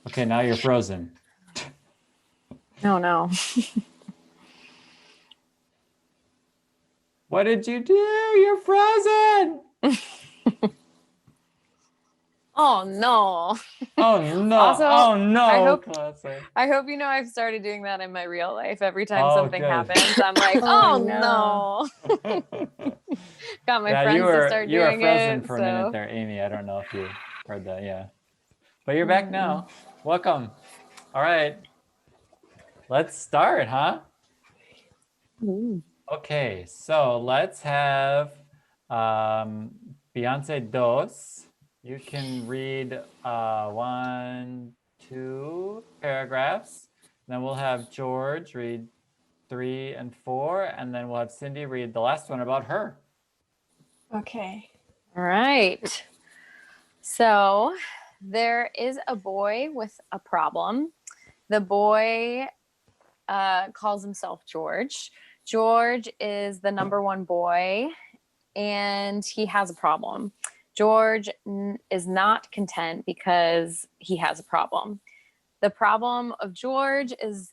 Okay, now you're frozen. No, no. What did you do? You're frozen. Oh no. Oh no. Also, Oh I no, hope classic. you know I've started doing that in my real life. Every time Oh, something good. happens, I'm like, Oh no. oh no. Got my Yeah, friends to start you were doing frozen it. for a minute So there, Amy. I don't know if you heard that. Yeah. But you're back mm. now. Welcome. All right. Let's start, huh? Ooh. Okay, so let's have um, Beyonce dos. You can read one, two paragraphs. Then we'll have George read 3 and 4, and then we'll have Cindy read the last one about her. Okay. All right. So there is a boy with a problem. The boy calls himself George. George is the number one boy, and he has a problem. George is not content because he has a problem. The problem of George is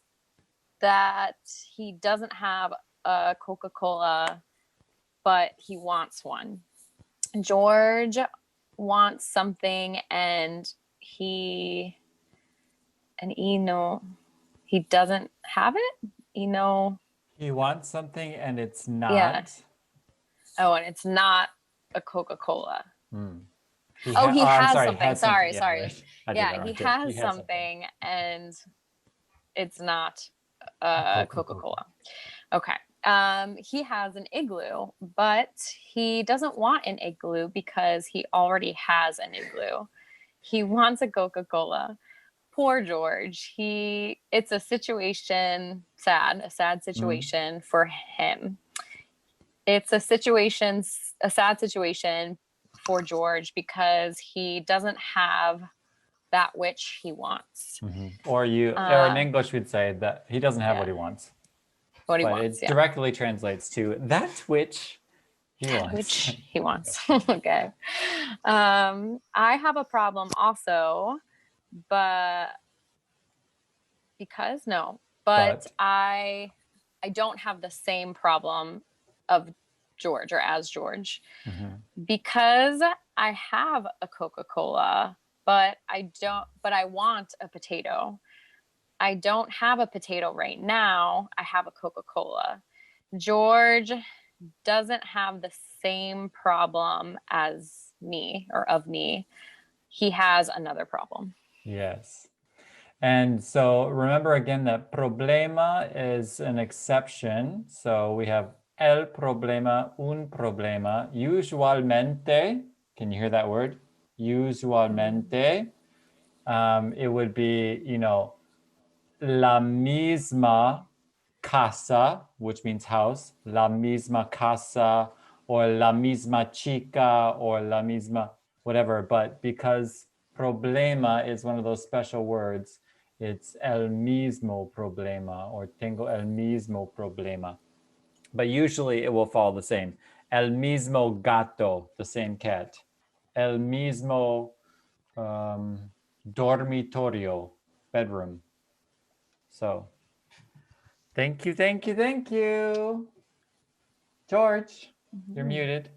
that he doesn't have a Coca-Cola, but he wants one. George wants something, and he doesn't have it. He wants something and it's Yeah. not. Oh, and it's not a Coca-Cola. Hmm. He Oh, I'm has sorry, he something. had something. Sorry, Yeah, sorry. right. I did that Yeah, he wrong too. He has had something. something, and it's not A Coca-Cola. Coca-Cola. Okay. He has an igloo, but he doesn't want an igloo because he already has an igloo. He wants a Coca-Cola. Poor George. It's a situation, a sad situation for him. It's a sad situation for George because he doesn't have that which he wants. Or in English, we'd say that he doesn't have what he wants. What he But wants, it directly translates to that which he wants. Which he wants. Okay. I have a problem also, but I don't have the same problem of George or as George because I have a Coca-Cola, but I want a potato. I don't have a potato right now. I have a Coca-Cola. George doesn't have the same problem as me or of me. He has another problem. Yes. And so remember again that problema is an exception. So we have el problema, un problema. Usualmente, can you hear that word? Usualmente. It would be, la misma casa, which means house, la misma casa, or la misma chica, or la misma whatever. But because problema is one of those special words, it's el mismo problema or tengo el mismo problema. But usually it will follow the same. El mismo gato, the same cat. El mismo dormitorio, bedroom. So thank you, thank you, thank you. George, you're muted.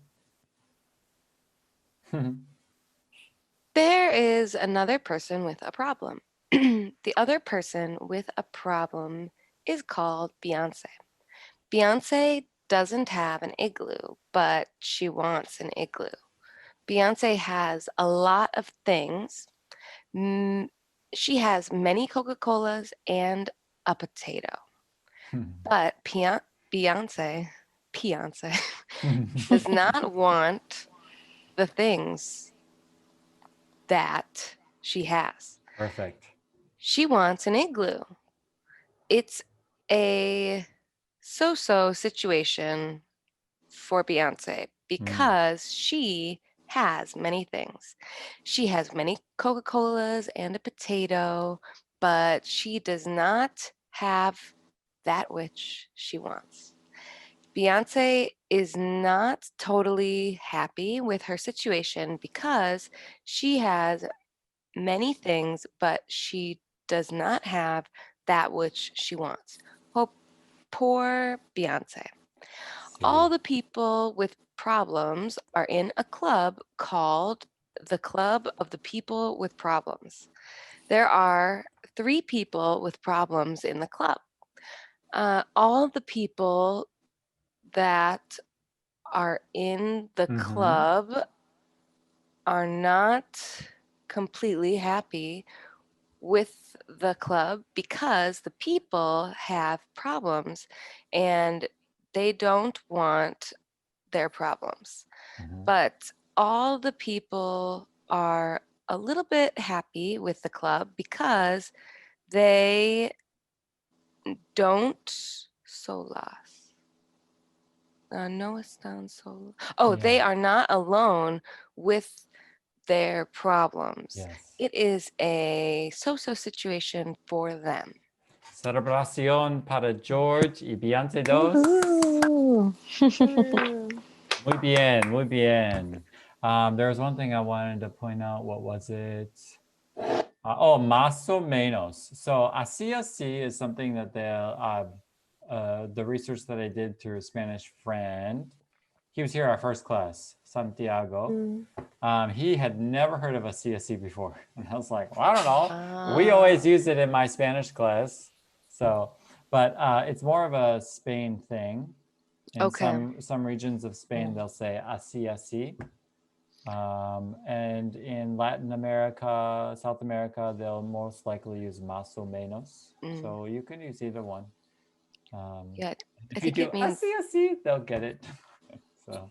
There is another person with a problem. The other person with a problem is called Beyoncé. Beyoncé doesn't have an igloo, but she wants an igloo. Beyoncé has a lot of things. She has many Coca-Colas and a potato. But Beyonce does not want the things that she has. Perfect. She wants an igloo. It's a so-so situation for Beyonce because she has many things. She has many Coca-Colas and a potato, but she does not have that which she wants. Beyonce is not totally happy with her situation because she has many things, but she does not have that which she wants. Poor Beyoncé. All the people with problems are in a club called the Club of the People with Problems. There are 3 people with problems in the club. All the people that are in the club are not completely happy with the club because the people have problems and they don't want their problems. But all the people are a little bit happy with the club because they don't solas. No están solos. Oh, they are not alone with their problems. Yes. It is a so-so situation for them. Celebración para George y Beyoncé dos. Ooh. Muy bien, muy bien. There was one thing I wanted to point out. What was it? Más o menos. So así así is something that the research that I did through a Spanish friend. He was here our first class, Santiago. He had never heard of a CSC before. And I was like, well, I don't know. We always use it in my Spanish class. So, but it's more of a Spain thing. In some regions of Spain, they'll say así, así. And in Latin America, South America, they'll most likely use más o menos. So you can use either one. Yeah, I if you think do it means así, así, they'll get it. So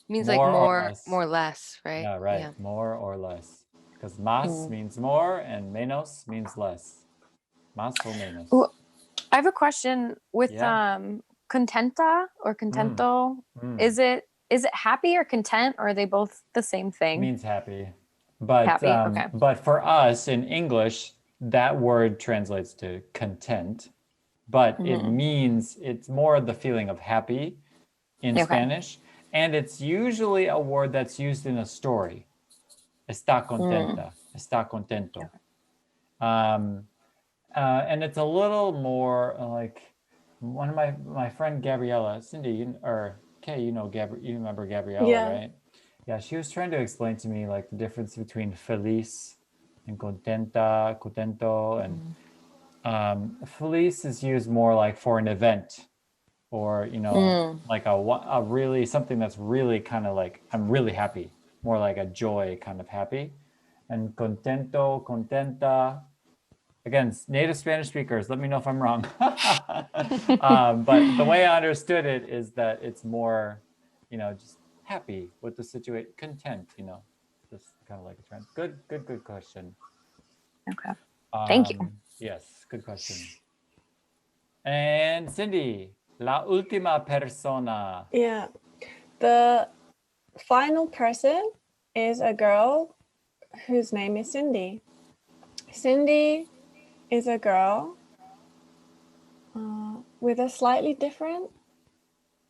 means like more or less, right? Yeah, right. Yeah. More or less. Because más means more and menos means less. Más o menos. Ooh, I have a question with contenta or contento. Is it happy or content, or are they both the same thing? It means happy. But happy, okay. But for us in English, that word translates to content. But it means, it's more the feeling of happy in Spanish. And it's usually a word that's used in a story. Está contenta. Está contento. And it's a little more like one of my friend Gabriella, Cindy, or Kay, you remember Gabriella, right? Yeah, she was trying to explain to me like the difference between feliz and contenta, contento, and feliz is used more like for an event, or like a really something that's really kind of like I'm really happy, more like a joy kind of happy, and contento, contenta. Again, native Spanish speakers, let me know if I'm wrong. But the way I understood it is that it's more, just happy with the situation, content, just kind of like a trend. Good question. Okay. Thank you. Yes, good question. And Cindy, la última persona. Yeah. The final person is a girl whose name is Cindy. Cindy is a girl with a slightly different,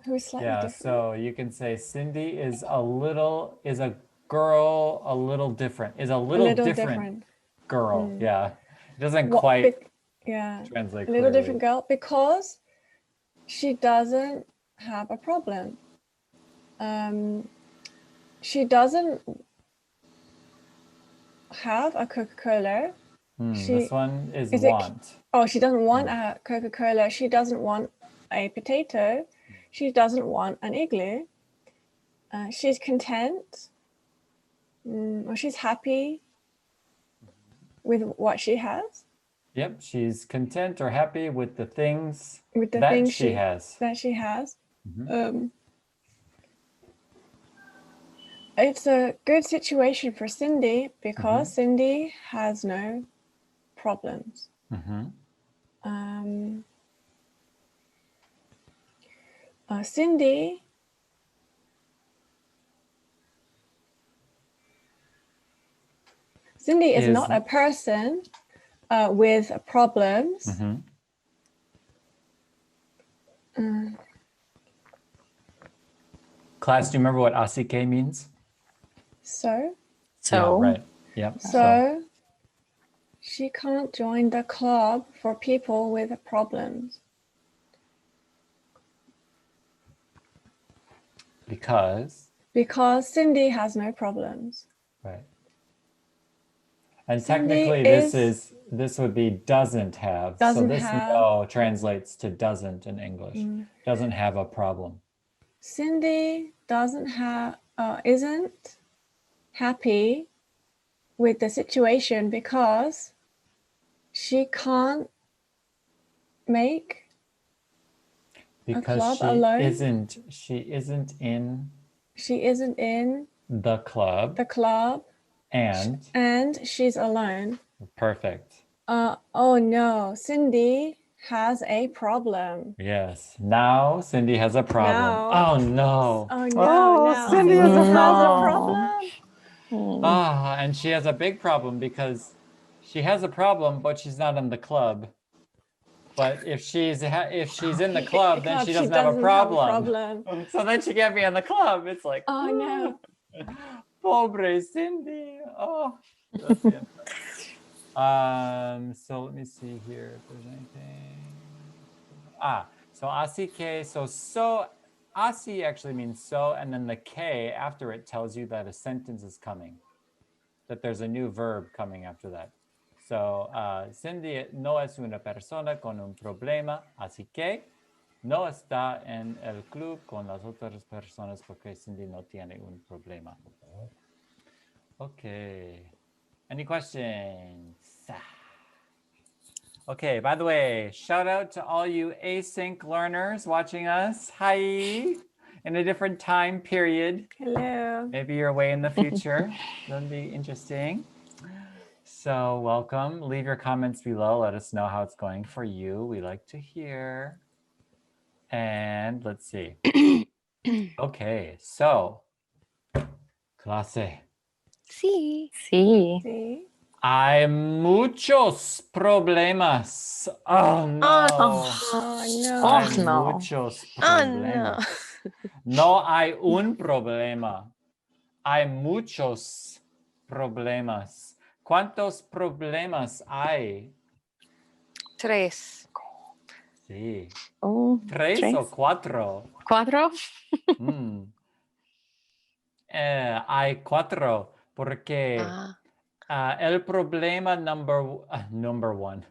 different. So you can say Cindy is a girl a little different, is a little different girl. Yeah, it doesn't quite translate a little clearly. Different girl because she doesn't have a problem. She doesn't have a Coca-Cola. This one is want. She doesn't want a Coca-Cola. She doesn't want a potato. She doesn't want an igloo. She's content, or she's happy with what she has. Yep, she's content or happy with the things she has. That she has. It's a good situation for Cindy because Cindy has no problems. Cindy is not a person with problems. Class, do you remember what ACK means? So? Yeah, right. Yep. So she can't join the club for people with problems. Because Cindy has no problems. right. And Cindy technically this would be doesn't have. So this no translates to doesn't in English. Doesn't have a problem. Cindy isn't happy with the situation because she can't make Because club she alone? isn't in the club and she's alone. perfect. Oh no, Cindy has a problem. Yes. Now Cindy has a problem. Now. Oh no. Oh no, now Cindy has a problem. problem. And she has a big problem because she has a problem, but she's not in the club. But if she's in the club, then she doesn't have a problem. So then she can't be in the club. It's like, Oh no. Pobre Cindy. Oh. That's the end. So let me see here if there's anything. So así que, so así actually means so, and then the que after it tells you that a sentence is coming, that there's a new verb coming after that. So Cindy no es una persona con un problema, así que no está en el club con las otras personas porque Cindy no tiene un problema. Okay. Any questions? Okay, by the way, shout out to all you async learners watching us. Hi, in a different time period. Hello. Maybe you're away in the future. That'd be interesting. So welcome. Leave your comments below. Let us know how it's going for you. We like to hear. And let's see. Okay, so clase. Sí. Sí. Hay muchos problemas. Oh no. Oh no. Hay no. muchos Oh problemas. No hay un problema. Hay muchos problemas. ¿Cuántos problemas hay? 3. Sí. ¿Tres? ¿3 o 4? ¿Cuatro? Hay 4 porque el problema number one.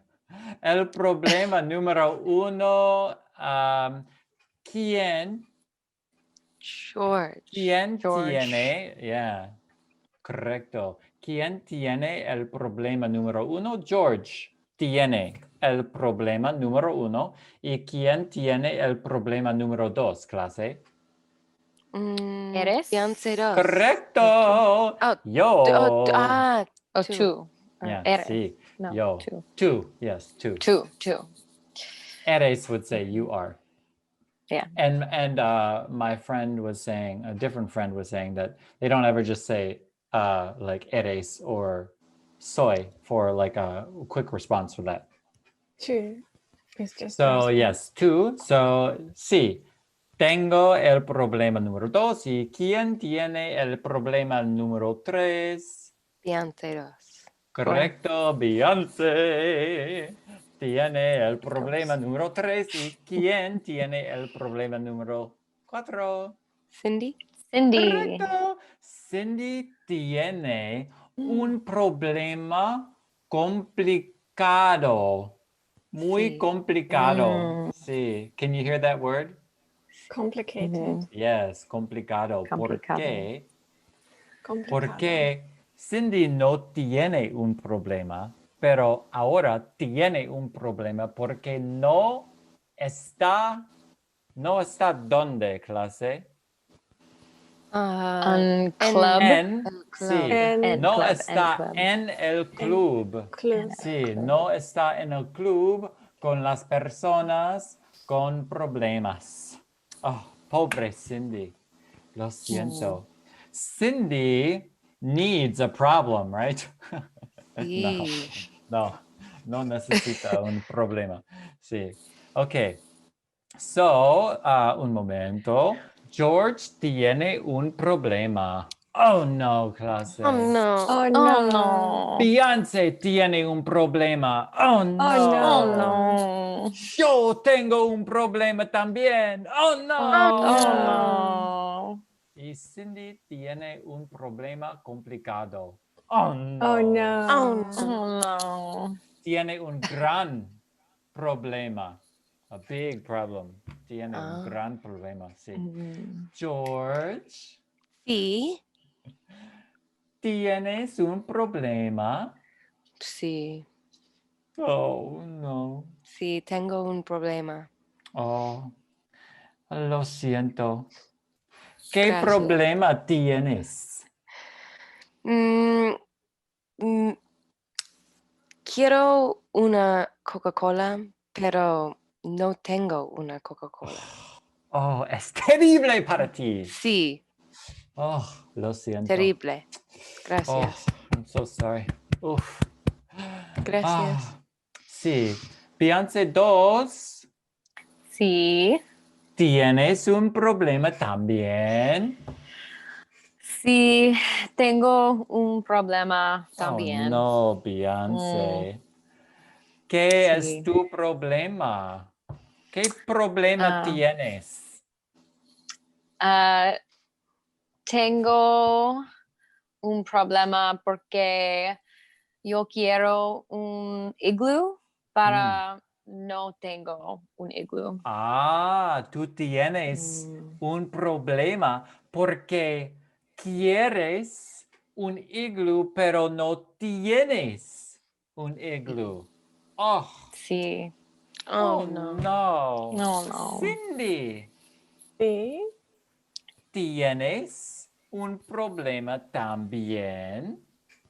El problema número 1, ¿quién George. tiene? Yeah, correcto. ¿Quién tiene el problema número 1? George tiene el problema número 1. ¿Y quién tiene el problema número 2, clase? ¿Eres? Beyoncé 2. Correcto. Oh, Yo. Oh, two. two. Yeah, Eres. sí. No, Yo. two. Two. Yes, two. Two. Eres would say you are. Yeah. And my friend was saying, a different friend was saying that they don't ever just say like eres or soy for like a quick response for that. Two. It's just So yes, two. So sí. Tengo el problema número 2. ¿Y quién tiene el problema número 3? Beyoncé 2. Correcto, Beyoncé tiene el problema número 3. ¿Y quién tiene el problema número 4? Cindy. Correcto. Cindy tiene un problema complicado. Muy Sí. complicado. Sí. Can you hear that word? complicated. Yes, complicado. Complicado. ¿Por qué? Complicado. Porque Cindy no tiene un problema, pero ahora tiene un problema porque no está ¿dónde, clase? Un club. Sí, En no club, está club. en el club. club. Sí, no está en el club con las personas con problemas. Oh, pobre Cindy. Lo siento. Cindy needs a problem, right? Sí. No necesita un problema. Sí. Okay. So, un momento. George tiene un problema. Oh no, clase. Oh no. Oh Oh no. no. Beyoncé tiene un problema. Oh no. Oh no. no. Yo tengo un problema también. Oh no. Oh no. no. Y Cindy tiene un problema complicado. Oh no. Oh no. Oh no. Oh no. Tiene un gran problema. A big problem. Tiene un Ah. gran problema, sí. Mm. George, Sí. ¿tienes un problema? Sí. Oh no. Sí, tengo un problema. Oh, lo siento. ¿Qué Gracias. problema tienes? Mm, mm, quiero una Coca-Cola, pero no tengo una Coca-Cola. Oh, es terrible para ti. Sí, Oh, lo siento. terrible. Oh, Gracias. I'm so sorry. Uf. Gracias. Ah, sí. Beyoncé 2. Sí. ¿Tienes un problema también? Sí, tengo un problema Oh, también. no, Beyoncé. ¿Qué es Sí. tu problema? ¿Qué problema tienes? Ah, tengo un problema porque yo quiero un iglú para no tengo un iglú. Ah, tú tienes un problema porque quieres un iglú, pero no tienes un iglú. Oh, Sí. Oh, no. no. No, no. Cindy, Sí. ¿tienes un problema también?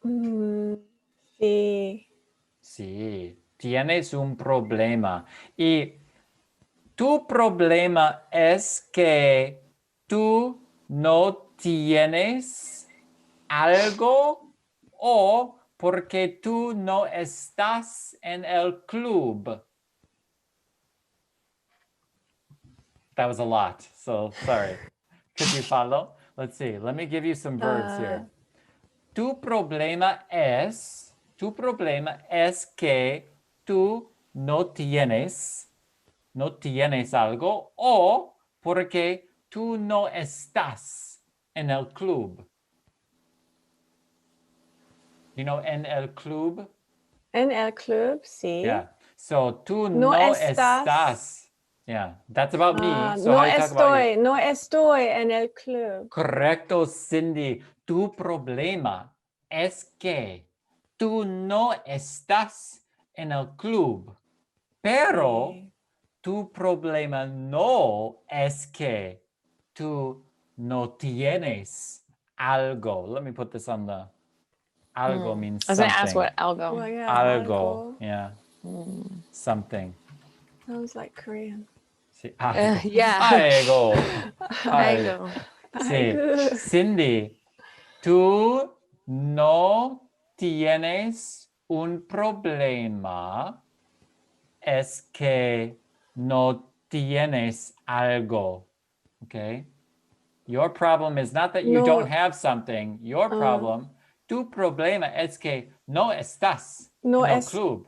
Mm, sí. Sí, tienes un problema. Y tu problema es que tú no tienes algo o porque tú no estás en el club. That was a lot, so sorry. Could you follow? Let's see. Let me give you some verbs here. Tu problema es que tú no tienes algo o porque tú no estás en el club. You know, en el club? En el club, sí. Yeah. So tú No no estás. estás. Yeah, that's about me. So No how do you talk about you? estoy, no estoy en el club. Correcto, Cindy. Tu problema es que tú no estás en el club, pero Sí. tu problema no es que tú no tienes algo. Let me put this on the algo means I was going to ask something. what algo. Well, yeah, Algo, yeah, something. sounds like Korean. Sí, algo. Yeah. Algo. I go. Sí. Aigu. Cindy, tú no tienes un problema, es que no tienes algo. Okay? Your problem is not that you No. don't have something. Your problem, tu problema es que no estás No en el es- club.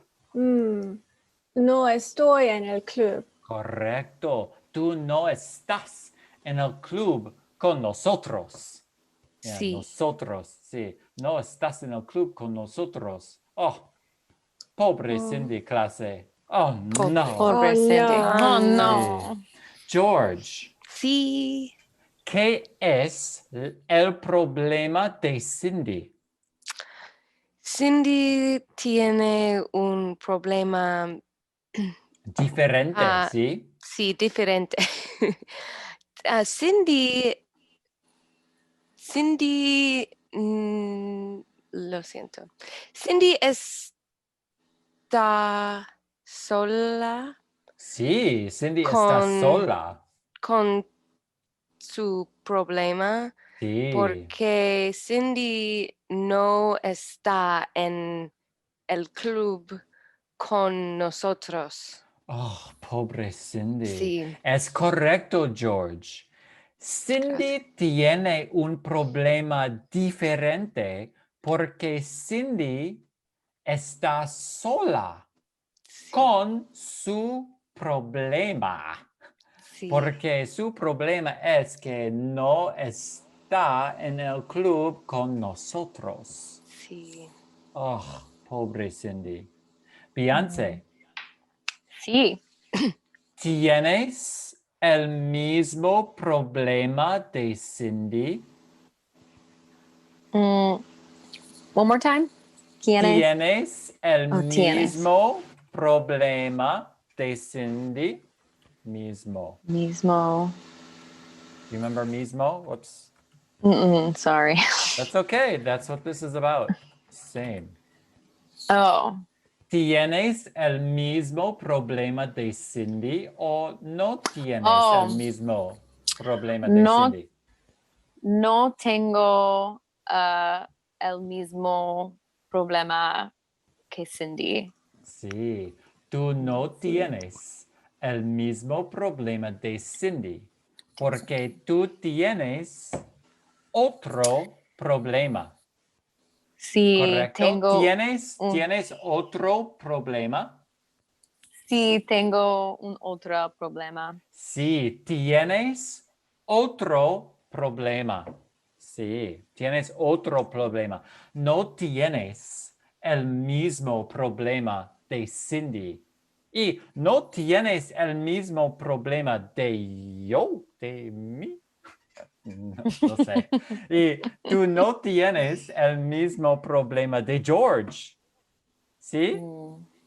No estoy en el club. Correcto. Tú no estás en el club con nosotros. Yeah, Sí. nosotros, sí. No estás en el club con nosotros. Oh, pobre Cindy clase. Oh, no. Pobre Oh, Cindy. no. Oh, Sí. no. George, Sí. ¿qué es el problema de Cindy? Cindy tiene un problema, Diferente, ¿sí? sí, diferente. Cindy, lo siento. Cindy está sola Sí, Cindy está con, sola. con su problema Sí. porque Cindy no está en el club con nosotros. Oh, pobre Cindy. Sí. Es correcto, George. Cindy tiene un problema diferente porque Cindy está sola con su problema. Sí. Porque su problema es que no está en el club con nosotros. Sí. Oh, pobre Cindy. Beyoncé, Sí. ¿tienes el mismo problema de Cindy? One more time. Tienes. ¿Tienes el Tienes. mismo problema de Cindy? Mismo. Mismo. You remember mismo? Whoops. Sorry. That's okay. That's what this is about. Same. Oh. ¿Tienes el mismo problema de Cindy o no tienes Oh. el mismo problema de No. Cindy? No tengo el mismo problema que Cindy. Sí, tú no tienes el mismo problema de Cindy porque tú tienes otro problema, Sí, ¿correcto? ¿Tienes otro problema? sí, tengo un otro problema. Sí, tienes otro problema. Sí, tienes otro problema. No tienes el mismo problema de Cindy. Y no tienes el mismo problema de yo, de mí. No sé. Y tú no tienes el mismo problema de George. ¿Sí?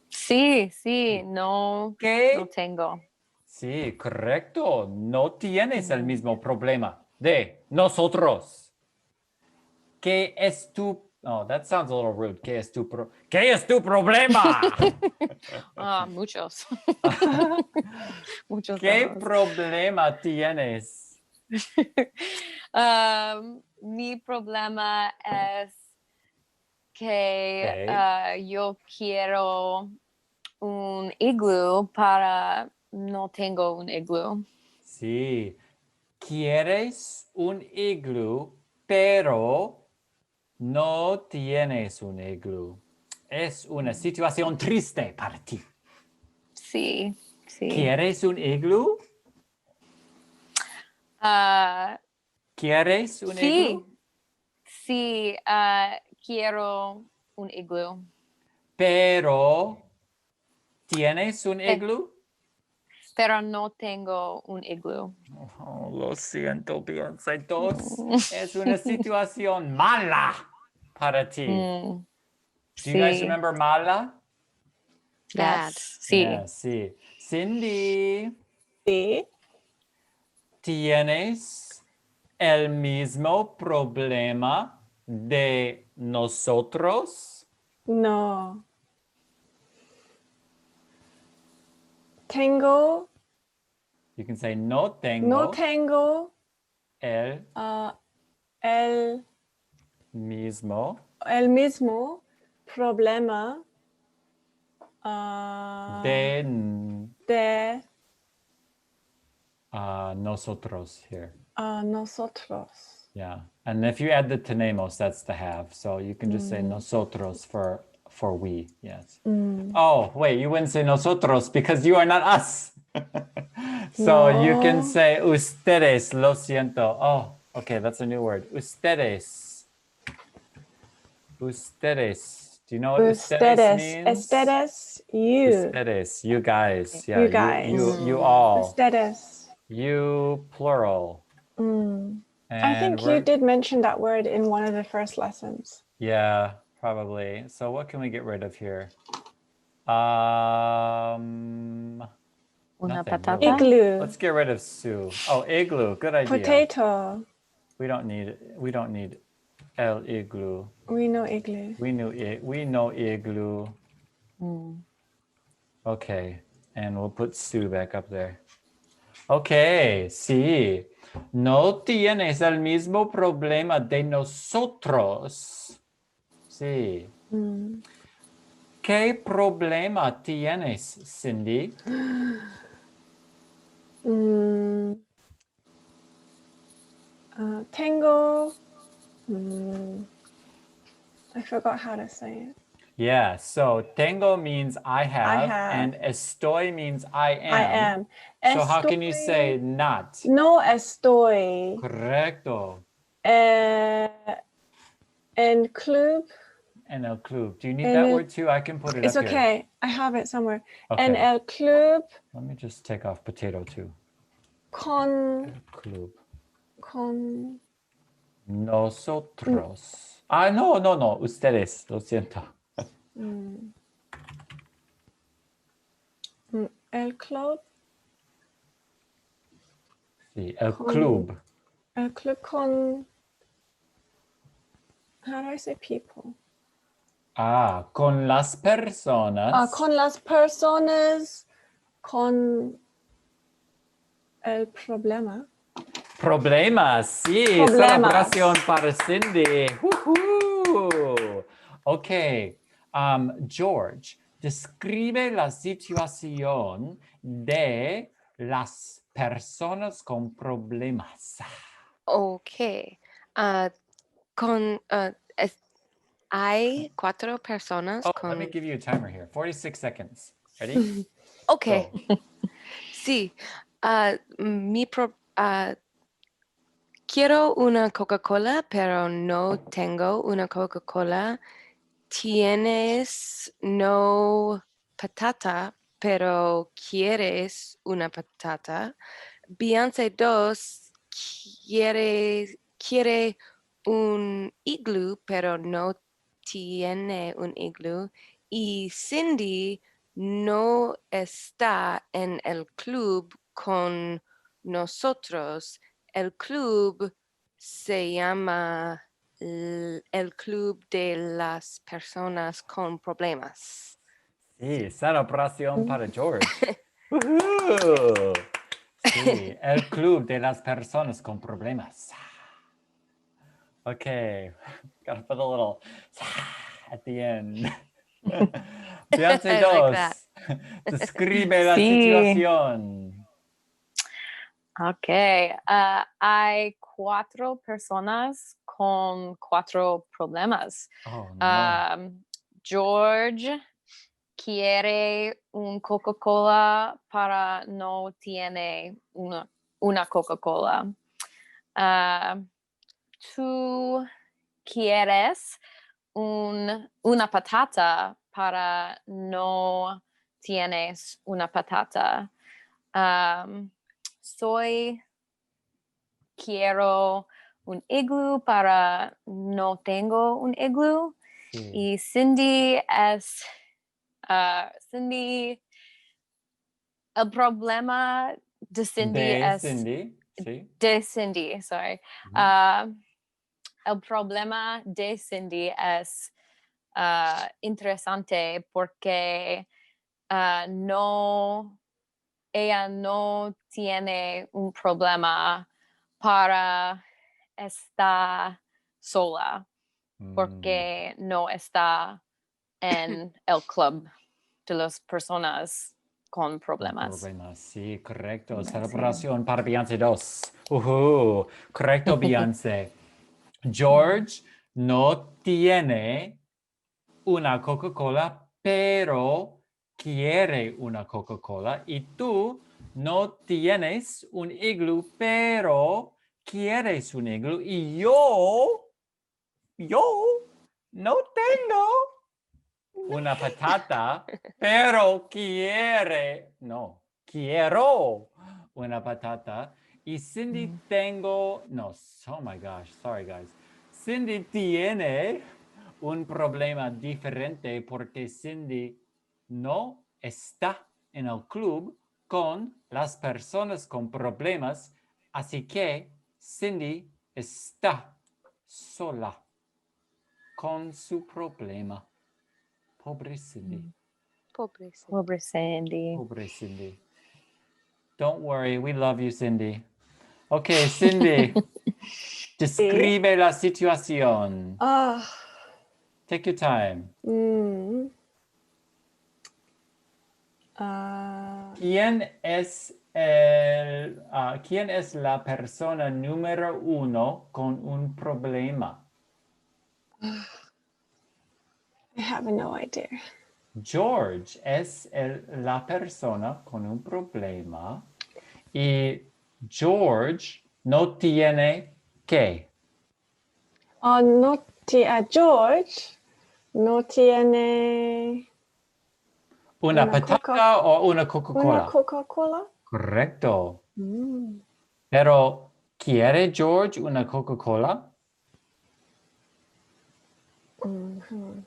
Sí, no ¿Qué? tengo. Sí, correcto. No tienes el mismo problema de nosotros. ¿Qué es tu... Oh, that sounds a little rude. ¿Qué es tu, ¿Qué es tu problema? Muchos. Muchos. ¿Qué problema tienes? Mi problema es que yo quiero un iglú para no tengo un iglú. Sí, quieres un iglú, pero no tienes un iglú. Es una situación triste para ti. Sí. ¿Quieres un iglú? ¿Quieres un iglú? Sí, quiero un iglú. Pero, ¿tienes un iglú? Pero no tengo un iglú. Oh, lo siento, Beyoncé. Es una situación mala para ti. Do you guys remember mala? Bad. Sí. Yeah, sí. Cindy, Sí. ¿tienes el mismo problema de nosotros? No. Tengo. You can say no tengo. No tengo el el mismo mismo problema de nosotros here. Nosotros. Yeah. And if you add the tenemos, that's the have. So you can just say nosotros for we. Yes. Oh, wait, you wouldn't say nosotros because you are not us. So you can No. say ustedes, lo siento. Oh, okay, that's a new word. Ustedes. Ustedes. Do you know what ustedes means? Ustedes, you. Ustedes, you guys. Yeah, You guys. you all. Ustedes. You plural. I think you did mention that word in one of the first lessons. Yeah, probably. So what can we get rid of here? Nothing, patata? really. Igloo. Let's get rid of Sue. Oh, igloo. Good idea. Potato. We don't need el igloo. We know igloo. We know igloo. Okay, and we'll put Sue back up there. Okay, sí. No tienes el mismo problema de nosotros. Sí. ¿Qué problema tienes, Cindy? Tengo. I forgot how to say it. Yeah, so tengo means I have, have. and estoy means I am. I am. So how can you say Estoy. not? No estoy. Correcto. En club. En el club. Do you need En that el- word too? I can put it It's up here. okay. I have it somewhere. Okay. En el club Let me just take off potato too. con Club. Nosotros. No. Ustedes. Lo siento. el club. Sí, el club. El club con. How do I say people? Con las personas. Con las personas con el problema. Problemas, sí, Problemas. celebración para Cindy. Woohoo. Ok, George, describe la situación de las personas con problemas. Ok. Hay 4 personas Oh, con... let me give you a timer here. 46 seconds. Ready? Ok. Go. Sí. Quiero una Coca-Cola, pero no tengo una Coca-Cola. Tienes no patata, pero quieres una patata. Beyoncé 2 quiere un iglú, pero no tiene un iglú. Y Cindy no está en el club con nosotros. El club se llama el club de las personas con problemas. Sí, celebración para George. Woohoo. Sí, el club de las personas con problemas. Okay, gotta put a little at the end. Beyoncé I like 2, that. describe la Sí. situación. Ok, hay 4 personas con 4 problemas. Oh, no. George quiere un Coca-Cola para no tiene una Coca-Cola. Tú quieres una patata para no tienes una patata. Quiero un iglú para no tengo un iglú. Sí. Y Cindy el problema de Cindy De Cindy, sí. de Cindy, sorry. El problema de Cindy es interesante porque ella no tiene un problema para estar sola porque no está en el club de las personas con problemas. Problemas, sí, correcto. Sí. Celebración para Beyoncé 2. Correcto, Beyoncé. George no tiene una Coca-Cola, pero quiere una Coca-Cola. Y tú no tienes un iglú, pero quieres un iglú. Y yo no tengo una patata, pero quiero una patata. Y Cindy oh my gosh, sorry guys. Cindy tiene un problema diferente porque Cindy no está en el club con las personas con problemas, así que Cindy está sola con su problema. Pobre Cindy. Pobre. Pobre Sandy. Pobre Cindy. Don't worry, we love you, Cindy. Okay, Cindy. Describe la situación. Take your time. ¿Quién es ¿Quién es la persona número 1 con un problema? I have no idea. George es la persona con un problema y George no tiene ¿qué? George no tiene ¿Una Una patata o una Coca-Cola? una Coca-Cola. Correcto. Mm. Pero, ¿quiere George una Coca-Cola? Mhm.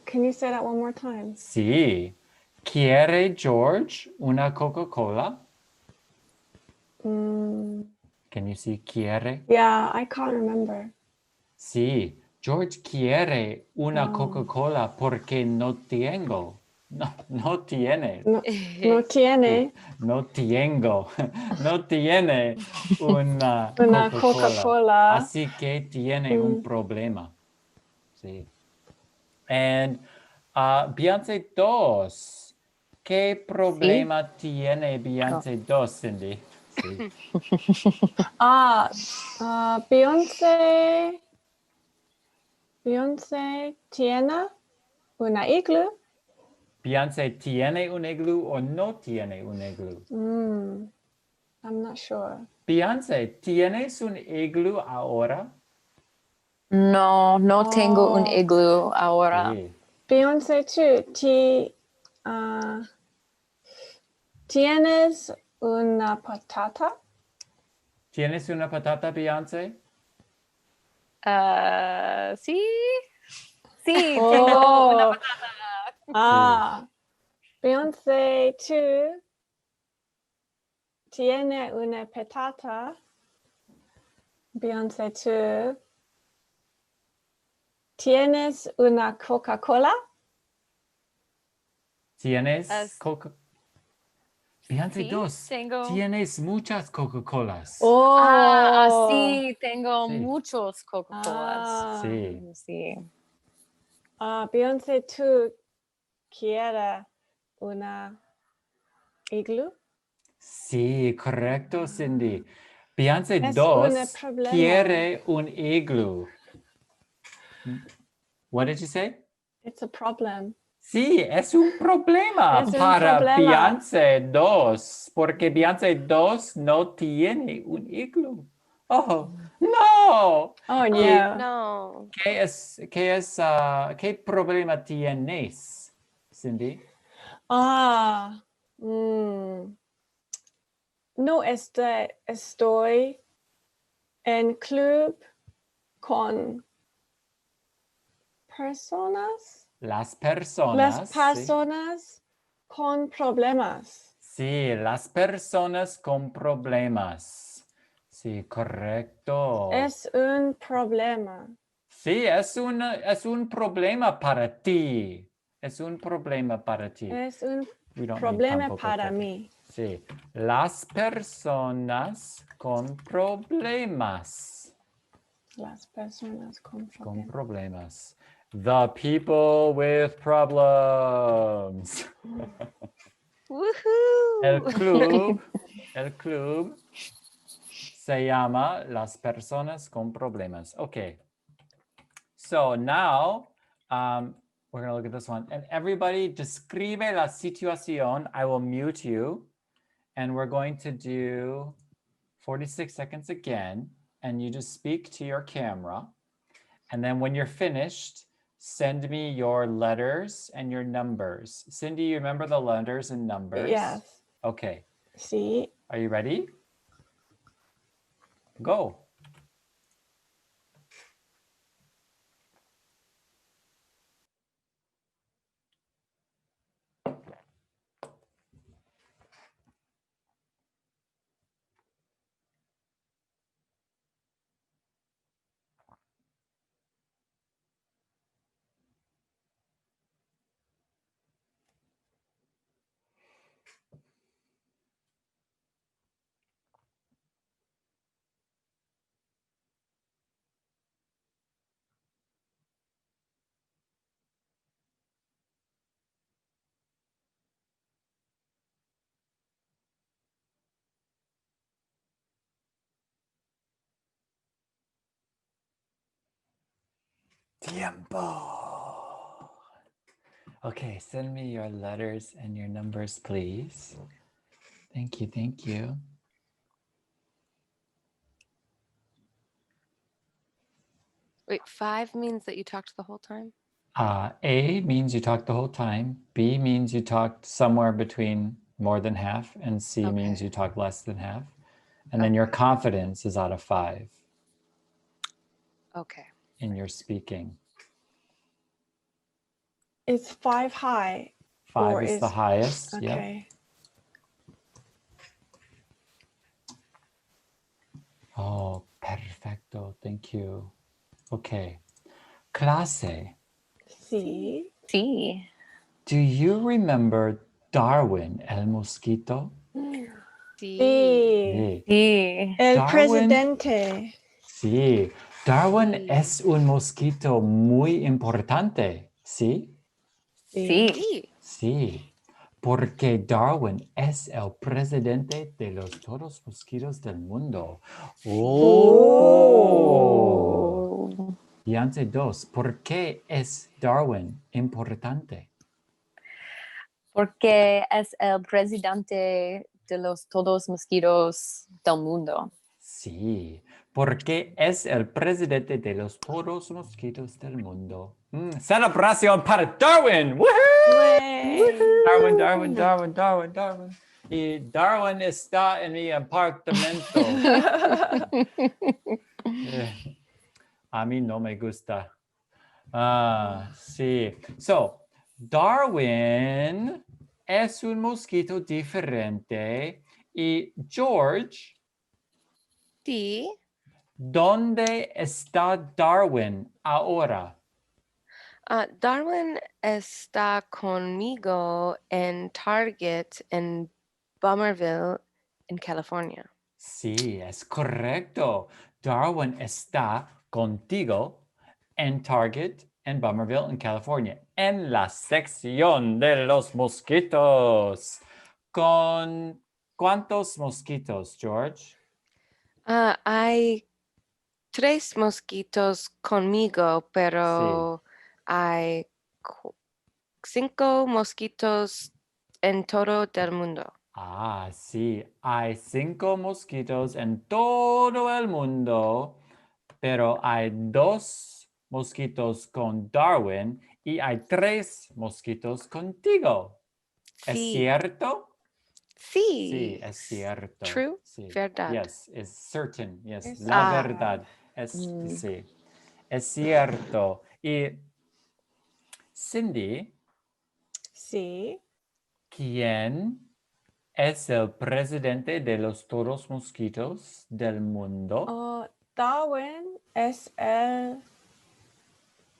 Can you say that one more time? Sí. ¿Quiere George una Coca-Cola? Mm. Can you see quiere? Yeah, I can't remember. Sí. George quiere una Oh. Coca-Cola porque no tengo. No tiene. No tiene No tengo. No tiene una una Coca-Cola. Coca-Cola. Así que tiene un problema. Sí. And Beyoncé 2. ¿Qué problema tiene Beyoncé 2, Cindy? Sí. Beyoncé tiene una iglú. ¿Beyoncé tiene un iglú o no tiene un iglú? I'm not sure. Beyoncé, ¿tienes un iglú ahora? No, no tengo un Oh. iglú ahora. Sí. Beyoncé too. ¿Tienes una patata? ¿Tienes una patata, Beyoncé? Sí. Sí, tengo una patata. Beyoncé too. Tiene una patata. Beyoncé too. ¿Tienes una Coca-Cola? ¿Tienes Coca? Beyoncé sí, 2. tengo. Tienes muchas Coca-Colas. Sí, tengo Sí. muchos Coca-Colas. Sí. Sí. Beyoncé too quiere una iglú. Sí, correcto, Cindy. Beyoncé Es 2 un problema. quiere un iglú. What did you say? It's a problem. Sí, es un problema Es un para problema. Beyoncé 2, porque Beyoncé 2 no tiene un iglú. Oh, no. Oh, ¿Y no. No. qué problema tienes, Cindy? No estoy en club con personas. Las personas. Las personas con problemas. Sí, las personas con problemas. Sí, correcto. Es un problema. Sí, es un problema para ti. Es un problema para ti. Es un We don't need problema tampoco para que- mí. Sí, las personas con problemas. Las personas con Con problemas. problemas. The people with problems. El Woohoo! club, el club se llama Las personas con problemas. Okay. So now we're going to look at this one. And everybody describe la situación. I will mute you. And we're going to do 46 seconds again. And you just speak to your camera. And then when you're finished, send me your letters and your numbers. Cindy, you remember the letters and numbers? Yes. Okay. Sí. Are you ready? Go. Tiempo. Okay, send me your letters and your numbers, please. Thank you, thank you. Wait, 5 means that you talked the whole time? A means you talked the whole time. B means you talked somewhere between more than half. And C means Okay. you talked less than half. And then your confidence is out of 5 Okay. in your speaking. Is 5 high? 5 Or is the highest. Yep. Okay. Oh, perfecto. Thank you. Okay. Clase. Sí. Sí. Do you remember Darwin el mosquito? Sí. Sí. Sí. Sí. El Darwin. presidente. Sí. Darwin Sí. es un mosquito muy importante. ¿Sí? Sí. Sí. Sí. Porque Darwin es el presidente de los todos mosquitos del mundo. Oh. Oh. Beyoncé 2. ¿Por qué es Darwin importante? Porque es el presidente de los todos mosquitos del mundo. Sí, porque es el presidente de los todos mosquitos del mundo. Celebración para Darwin. ¡Woohoo! Güey. Darwin, Darwin, Darwin, Darwin, Darwin. Y Darwin está en mi apartamento. A mí no me gusta. Sí. So, Darwin es un mosquito diferente y George, Sí. ¿dónde está Darwin ahora? Darwin está conmigo en Target en Bummerville, en California. Sí, es correcto. Darwin está contigo en Target en Bummerville, en California, en la sección de los mosquitos. ¿Con cuántos mosquitos, George? Hay 3 mosquitos conmigo, pero hay 5 mosquitos en todo el mundo. Sí, hay 5 mosquitos en todo el mundo, pero hay 2 mosquitos con Darwin y hay 3 mosquitos contigo. ¿Es Sí. cierto? Sí, Sí. es cierto. True. Sí. Verdad. Yes, it's certain. Yes, Es la verdad. verdad. Sí, es cierto. Y Cindy, Sí. ¿quién es el presidente de los todos mosquitos del mundo? Darwin es el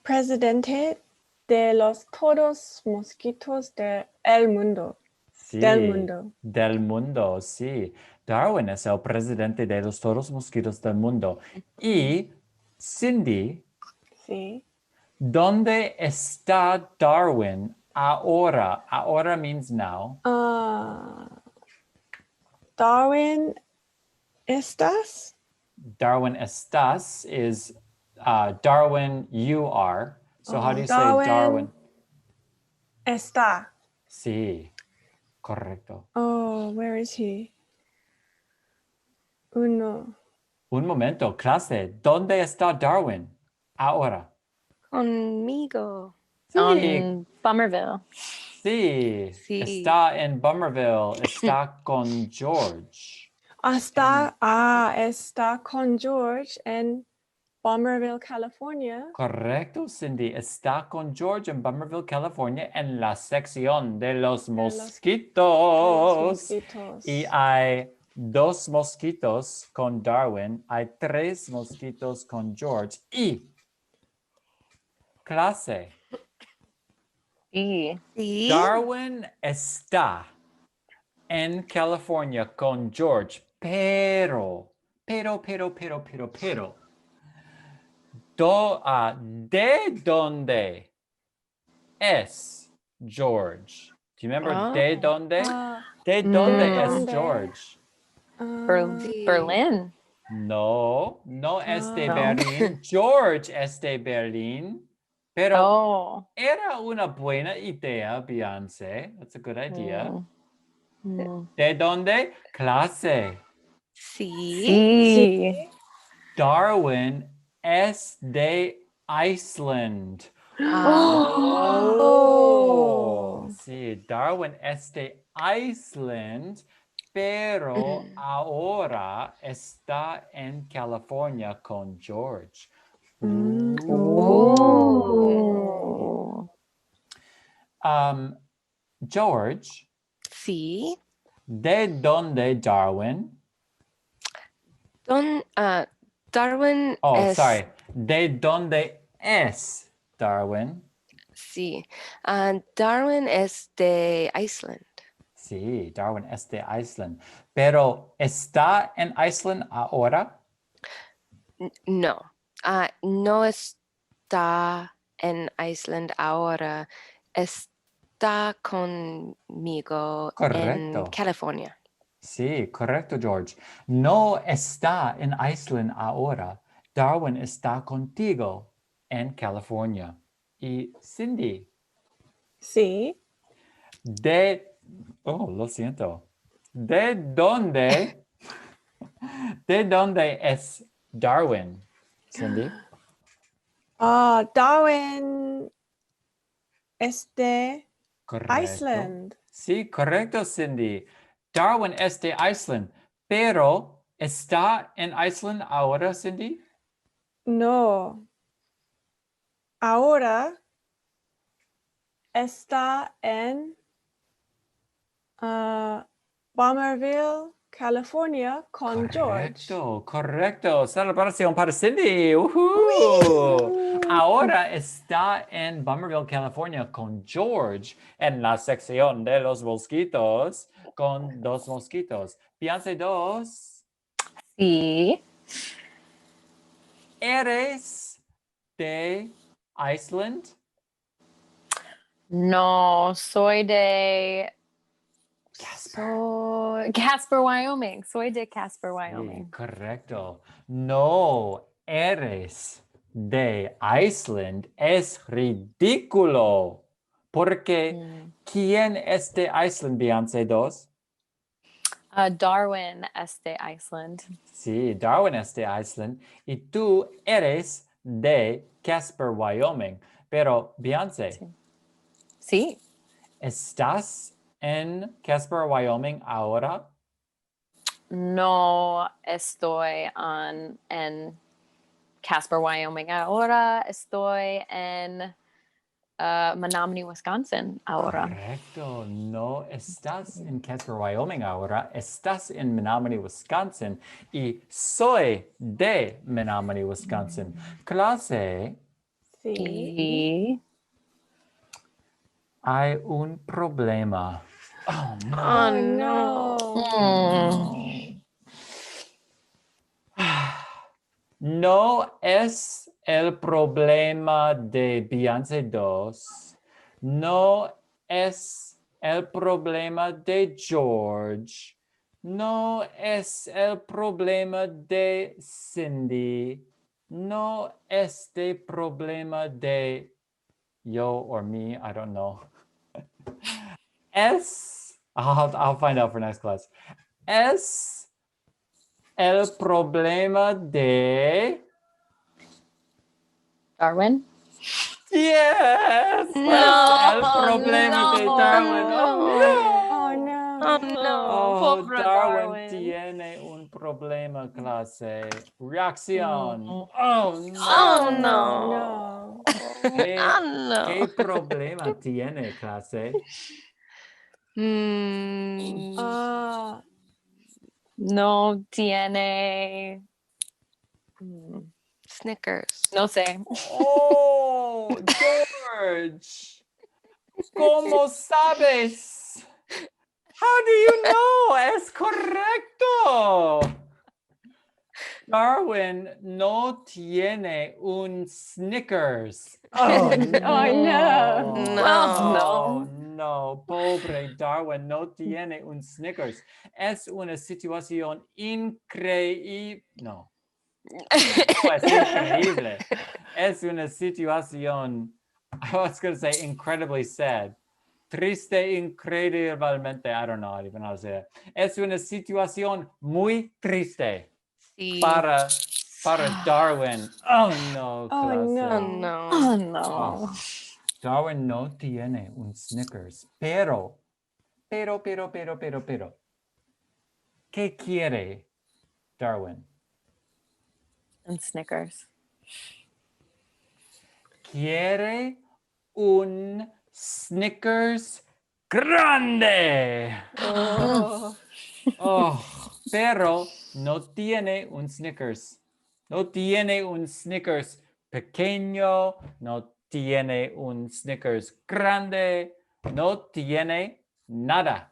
presidente de los todos mosquitos del mundo. Sí, Del mundo. del mundo, sí. Darwin es el presidente de los todos mosquitos del mundo. Y Cindy, Sí. ¿dónde está Darwin ahora? Ahora means now. Darwin, ¿estás? Darwin estás is Darwin you are. So how do you say Darwin Darwin? Está. Sí, correcto. Oh, where is he? Uno. Un momento, clase. ¿Dónde está Darwin ahora? Conmigo. Sí, En Bummerville. sí. Sí. Está en Bummerville. Está con George. Está con George en Bummerville, California. Correcto, Cindy. Está con George en Bummerville, California, en la sección de los mosquitos. Mosquitos. Y hay 2 mosquitos con Darwin. Hay 3 mosquitos con George. Y clase. Sí. Sí. Darwin está en California con George, pero, ¿de dónde es George? Do you remember de dónde? ¿De dónde es dónde? George? Sí. Berlin. No, no es de No. Berlín. George es de Berlín. Pero Oh. era una buena idea, Beyoncé. That's a good idea. Mm. ¿De dónde? Clase. Sí. Sí. Darwin es de Iceland. Oh. Sí, Darwin es de Iceland, pero ahora está en California con George. Oh. George, Sí. ¿de dónde Darwin? Darwin Oh, es. sorry. ¿De dónde es Darwin? Sí. Darwin es de Iceland. Sí, Darwin es de Iceland. Pero ¿está en Iceland ahora? No. No está en Iceland ahora. Está conmigo en Correcto. California. Sí, correcto, George. No está en Iceland ahora. Darwin está contigo en California. Y Cindy, Sí. lo siento. ¿De dónde? ¿De dónde es Darwin, Cindy? Darwin es de Correcto. Iceland. Sí, correcto, Cindy. Darwin es de Iceland, pero ¿está en Iceland ahora, Cindy? No. Ahora está en Bomerville, California con George. Correcto. Celebración para Cindy. ¡Uhú! Ahora está en Bummerville, California con George en la sección de los mosquitos con dos mosquitos. Beyoncé 2. Sí. ¿Eres de Iceland? No, soy de Casper. Casper, Wyoming. Soy de Casper, Sí, Wyoming. correcto. No eres de Iceland. Es ridículo. Porque ¿quién es de Iceland, Beyoncé 2? Darwin es de Iceland. Sí, Darwin es de Iceland. Y tú eres de Casper, Wyoming. Pero, Beyoncé, Sí. ¿estás en Casper, Wyoming ahora? No estoy en Casper, Wyoming ahora. Estoy en Menominee, Wisconsin ahora. Correcto, no estás en Casper, Wyoming ahora, estás en Menominee, Wisconsin y soy de Menominee, Wisconsin. Clase, Sí. Sí. hay un problema. Oh, no. Oh, no. No es el problema de Beyoncé 2. No es el problema de George. No es el problema de Cindy. No es el problema de yo or me. I don't know. I'll find out for next class. Es el problema de Darwin. Yes, No, es el problema de Darwin. Oh Oh, no. Oh, no. no. Oh, Pobre Darwin Darwin. tiene un problema, clase. Reacción. Mm. Oh, no. Oh, no. No. ¿Qué, Oh, no. qué problema tiene, clase? Mm, No tiene. Snickers. No sé. Oh, George. ¿Cómo sabes? How do you know? Es correcto. Darwin no tiene un Snickers. Oh, Oh no. No. No, pobre Darwin no tiene un Snickers. Es una situación increíble. No, no es increíble. Es una situación I was going to say incredibly sad. Triste, increíblemente. I don't know even how to say that. Es una situación muy triste Sí. para Darwin. Oh no, Oh, clase. no. Oh no. Oh no. Oh, Darwin no tiene un Snickers, pero. ¿Qué quiere Darwin? And Snickers. Quiere un Snickers grande. Oh. Oh, pero no tiene un Snickers. No tiene un Snickers pequeño, no tiene un Snickers grande, no tiene nada.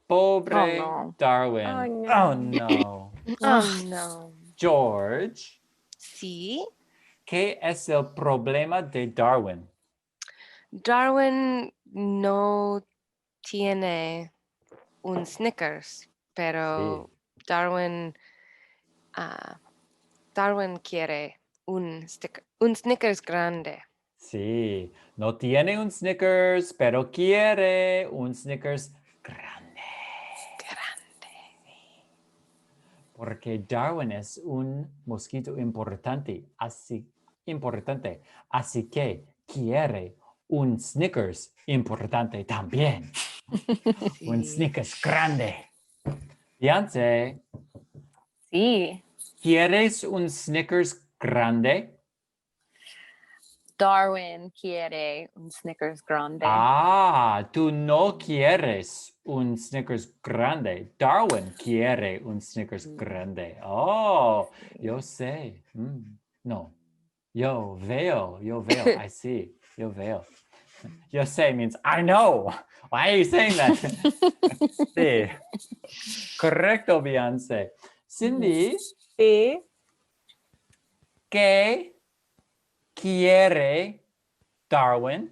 Pobre Oh, no. Darwin. Oh, no. Oh no. Oh no. George, Sí. ¿qué es el problema de Darwin? Darwin no tiene un Snickers, pero Darwin, Darwin quiere un Snickers grande. Sí, no tiene un Snickers, pero quiere un Snickers grande. Porque Darwin es un mosquito así que quiere un Snickers importante también. Un Sí. Snickers grande. Beyoncé, Sí. ¿quieres un Snickers grande? Darwin quiere un Snickers grande. Tú no quieres un Snickers grande. Darwin quiere un Snickers grande. Oh, yo sé. No, yo veo. I see. Yo veo. Yo sé means I know. Why are you saying that? Sí. Correcto, Beyoncé. Cindy, Sí. ¿qué quiere Darwin?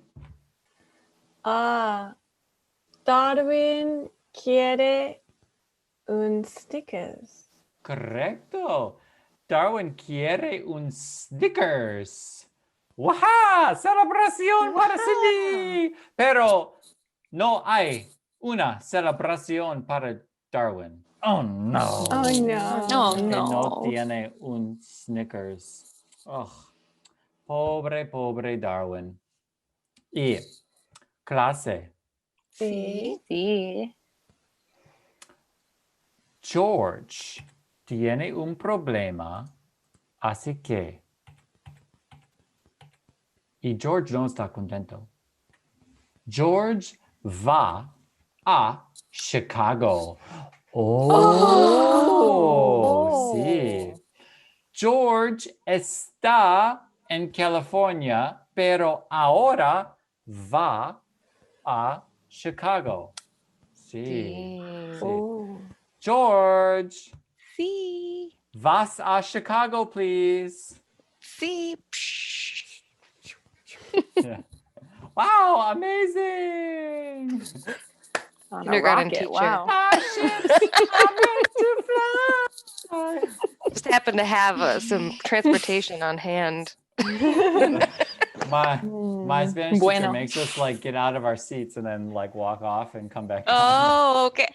Darwin quiere un Snickers. Correcto. Darwin quiere un Snickers. ¡Waja! ¡Celebración para Cindy! Pero no hay una celebración para Darwin. Oh no. Oh, no. Oh, Que no no. tiene un Snickers. Oh, pobre Darwin. Y clase. Sí. Sí. George tiene un problema, así que... Y George no está contento. George va a Chicago. Oh, sí. George está en California, pero ahora va a Chicago. Sí. Sí. Sí. Oh. George, Sí. vas a Chicago, please. Sí. Yeah. Wow, amazing. On a Kindergarten rocket. teacher. Wow. Starships are meant to fly. Just happened to have some transportation on hand. My Spanish teacher Bueno. makes us like get out of our seats and then like walk off and come back. Oh, okay.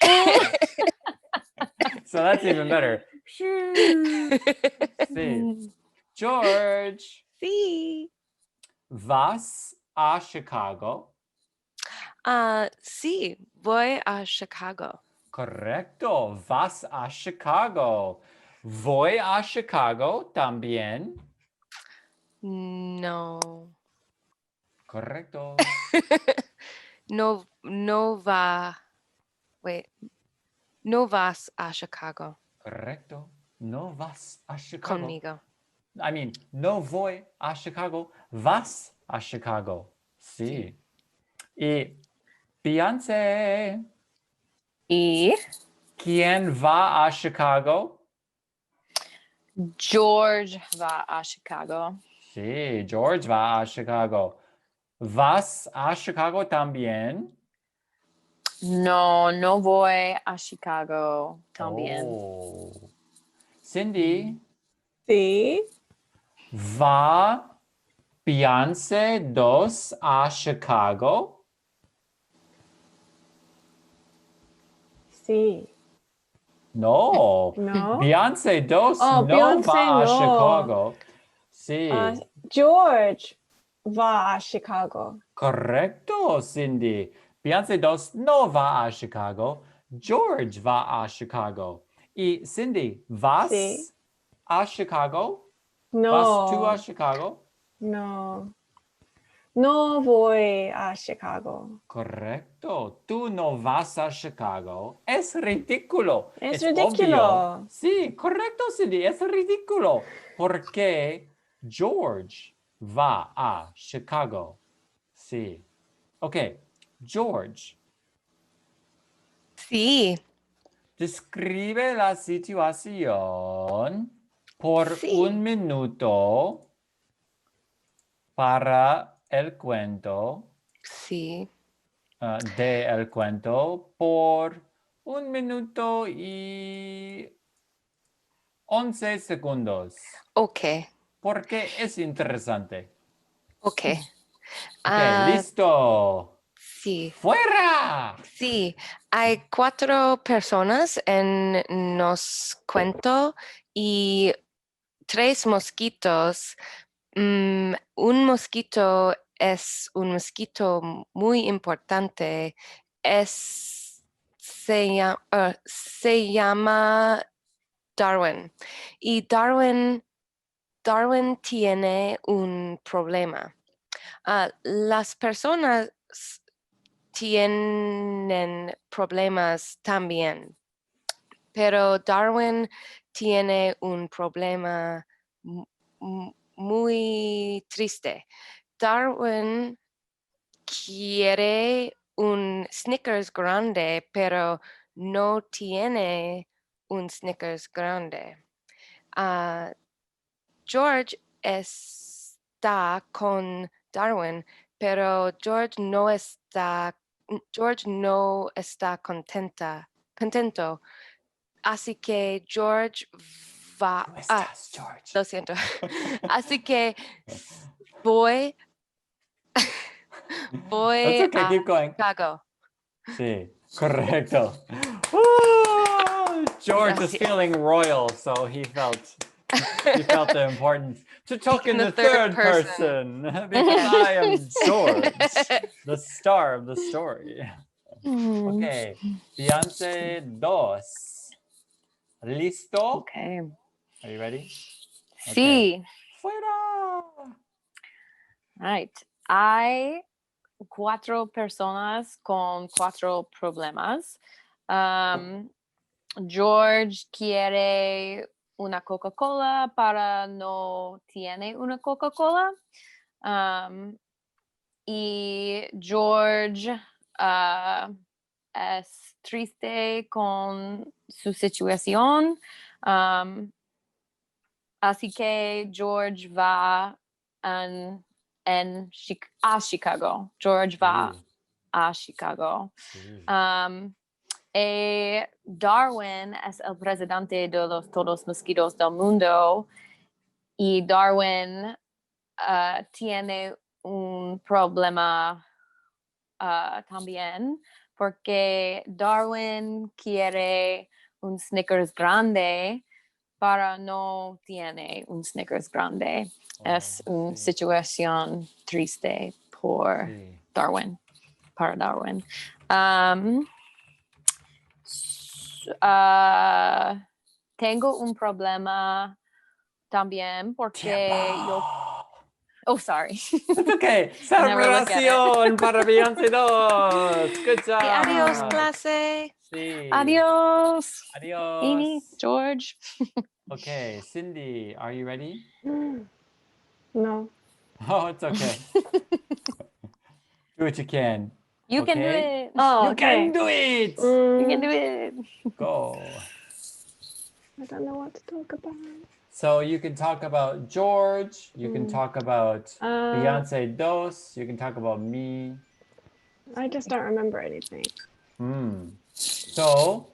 So that's even better. Sí. George, Sí. vas a Chicago. Sí, voy a Chicago. Correcto, vas a Chicago. Voy a Chicago también. No. Correcto. No va. Wait. No vas a Chicago Correcto. No vas a Chicago. conmigo. I mean, no voy a Chicago. Vas a Chicago. Sí. Y Beyoncé, Y ¿quién va a Chicago? George va a Chicago. Sí, George va a Chicago. ¿Vas a Chicago también? No voy a Chicago también. Cindy, Sí. ¿va Beyoncé 2 a Chicago. Sí. No. No. Beyoncé 2 Oh, no Beyoncé va a no. Chicago. Sí. George va a Chicago. Correcto, Cindy. Beyoncé 2 no va a Chicago. George va a Chicago. Y Cindy, ¿vas Sí. a Chicago? No. ¿Vas tú a Chicago? No. No voy a Chicago. Correcto. Tú no vas a Chicago. Es ridículo. Es Obvio. ridículo. Sí, correcto, Cindy. Es ridículo. Porque George va a Chicago. Sí. Ok. George, Sí, describe la situación por sí, un minuto para el cuento. sí. De el cuento por 1 minuto y 11 segundos. Ok, Porque es interesante. ok. Ok, Ah, listo. sí, ¡Fuera! sí. Hay 4 personas en nos cuento y 3 mosquitos. Un mosquito es un mosquito muy importante. Se llama Darwin. Y Darwin tiene un problema. Las personas tienen problemas también, pero Darwin tiene un problema muy triste. Darwin quiere un Snickers grande, pero no tiene un Snickers grande. George está con Darwin, pero George no está contento. Así que George va. ¿Cómo estás, George? Lo siento. Así que voy That's voy okay, a keep going. Chicago. Sí, correcto. George was Gracias. feeling royal, so he felt the importance to talk in the the third third person because I am George, the star of the story. Okay, Beyoncé 2. ¿Listo? Okay. Are you ready? Sí. Fuera. Right. Hay 4 personas con 4 problemas. George quiere una Coca-Cola para no tiene una Coca-Cola. Y George es triste con su situación. Así que George va a Chicago. George va Sí, a Chicago. sí. Darwin es el presidente de todos los mosquitos del mundo y Darwin tiene un problema también porque Darwin quiere un Snickers grande, pero no tiene un Snickers grande. Es una Sí, situación triste por sí. Darwin, para Darwin. Tengo un problema también porque yo... Oh, sorry. It's okay. Never look at it. Celebración para Beyoncé 2. Good Y adiós, job. clase. Sí. Adios. Adios. Amy, George. Okay, Cindy, are you ready? No. Oh, it's okay. Do what you can. You can do Okay? it. Oh, You okay. can do it. You can do it. Go. I don't know what to talk about. So you can talk about George. You can talk about Beyoncé 2. You can talk about me. I just don't remember anything. So,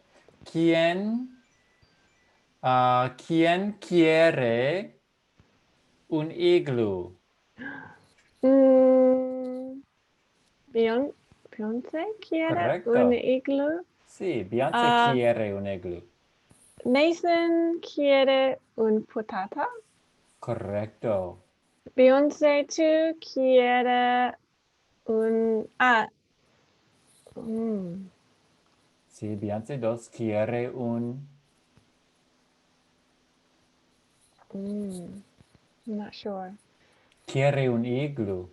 ¿quién quiere un iglú? Beyoncé quiere Correcto. un iglú. Sí, Beyoncé Ah. quiere un iglú. Nathan quiere un patata. Correcto. Beyoncé tú quiere un... Sí, Beyoncé 2 quiere un... I'm not sure. Quiere un iglú.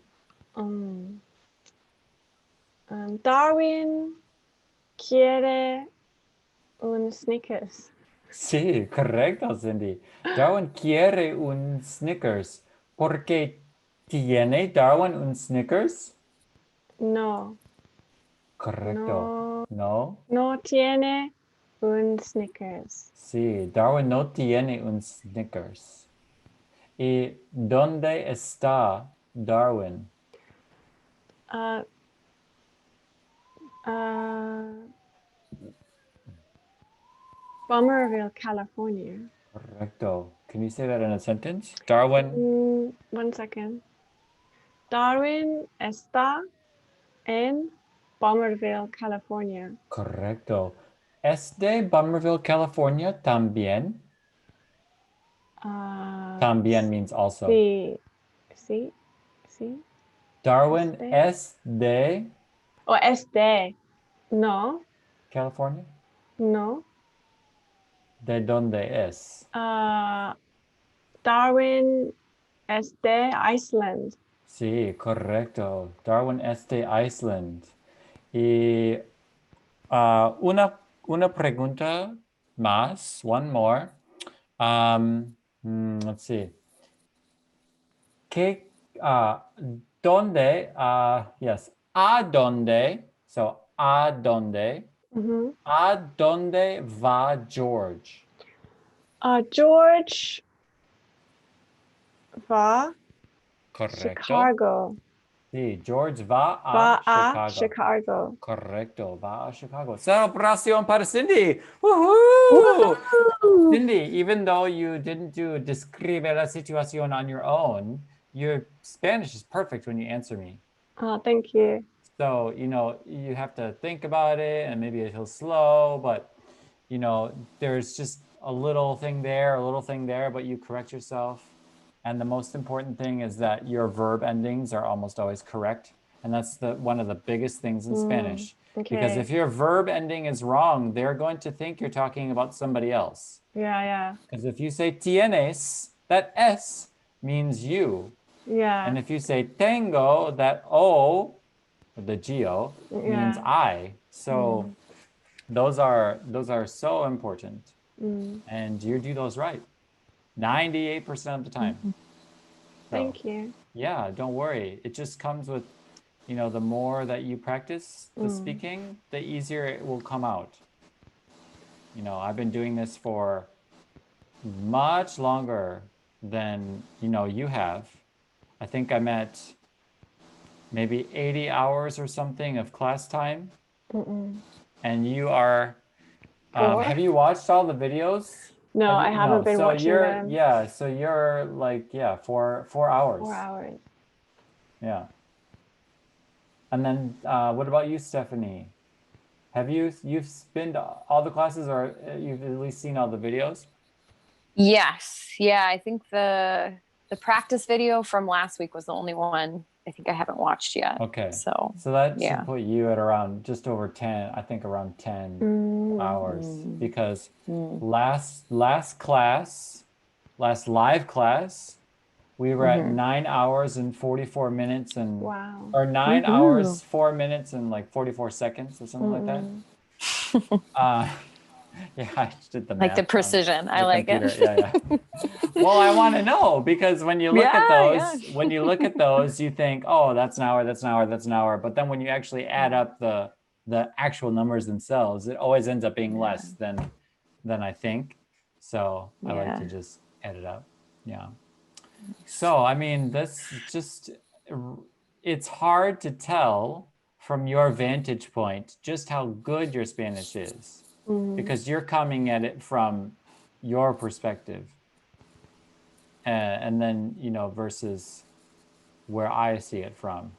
Darwin quiere un Snickers. Sí, correcto, Cindy. Darwin quiere un Snickers. Porque tiene Darwin un Snickers. No, Correcto. No. no tiene un Snickers. Sí, Darwin no tiene un Snickers. ¿Y dónde está Darwin? Uh, Somerville, California. Correcto. Can you say that in a sentence? Darwin. 1 second. Darwin está en Somerville, California. Correcto. ¿Es de Bummerville, California también? También means also. Sí. Darwin es de O este. No, California. no. ¿De dónde es? Darwin es de Iceland. Sí, correcto. Darwin es de Iceland. Y una pregunta más, one more. Let's see. ¿Qué, dónde, yes, a dónde, so a dónde, a dónde va George? George va Correcto. Chicago. Sí, George va Va a a Chicago. Chicago. Correcto, va a Chicago. Celebración para Cindy. Woohoo! Cindy, even though you didn't do describe la situación on your own, your Spanish is perfect when you answer me. Thank you. So, you have to think about it and maybe it'll slow, but, there's just a little thing there, but you correct yourself. And the most important thing is that your verb endings are almost always correct. And that's one of the biggest things in Spanish. Because Okay. if your verb ending is wrong, they're going to think you're talking about somebody else. Yeah. Because if you say tienes, that S means you. Yeah. And if you say tengo, that O, the geo, means I. So those are so important. And you do those right 98% of the time. Thank you. Yeah, don't worry. It just comes with, the more that you practice the speaking, the easier it will come out. I've been doing this for much longer than, you have. I think I'm at maybe 80 hours or something of class time. And you are, have you watched all the videos? No, I haven't been watching them. Yeah, so you're like, 4 hours. 4 hours. Yeah. And then what about you, Stephanie? You've been to all the classes or you've at least seen all the videos? Yes. Yeah, I think the practice video from last week was the only one I think I haven't watched yet. Okay. So that should put you at around just over 10, I think around 10 hours. Because last live class, we were at 9 hours and 44 minutes and Wow. or 9 hours, 4 minutes and like 44 seconds or something like that. Yeah, I did the math. Like the precision. I like computer. it. Yeah. Well, I want to know because when you look at those, you think, oh, that's an hour, that's an hour, that's an hour. But then when you actually add up the actual numbers themselves, it always ends up being less than I think. So I like to just add it up. Yeah. So, I mean, it's hard to tell from your vantage point just how good your Spanish is because you're coming at it from your perspective. And then, versus where I see it from.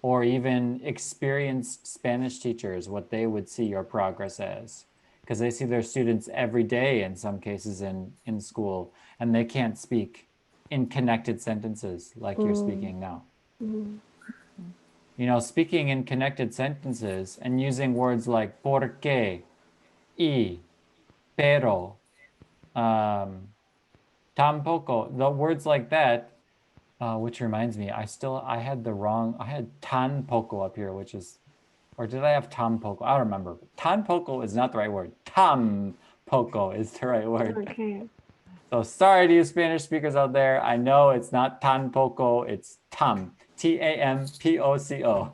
Or even experienced Spanish teachers, what they would see your progress as. Because they see their students every day in some cases in school, and they can't speak in connected sentences like you're speaking now. You know, speaking in connected sentences and using words like porque, y, pero, tampoco, the words like that, which reminds me, I had tan poco up here, which is, or did I have tam poco? I don't remember. Tan poco is not the right word. Tam poco is the right word. Okay. So sorry to you Spanish speakers out there. I know it's not tan poco, it's tam. Tampoco.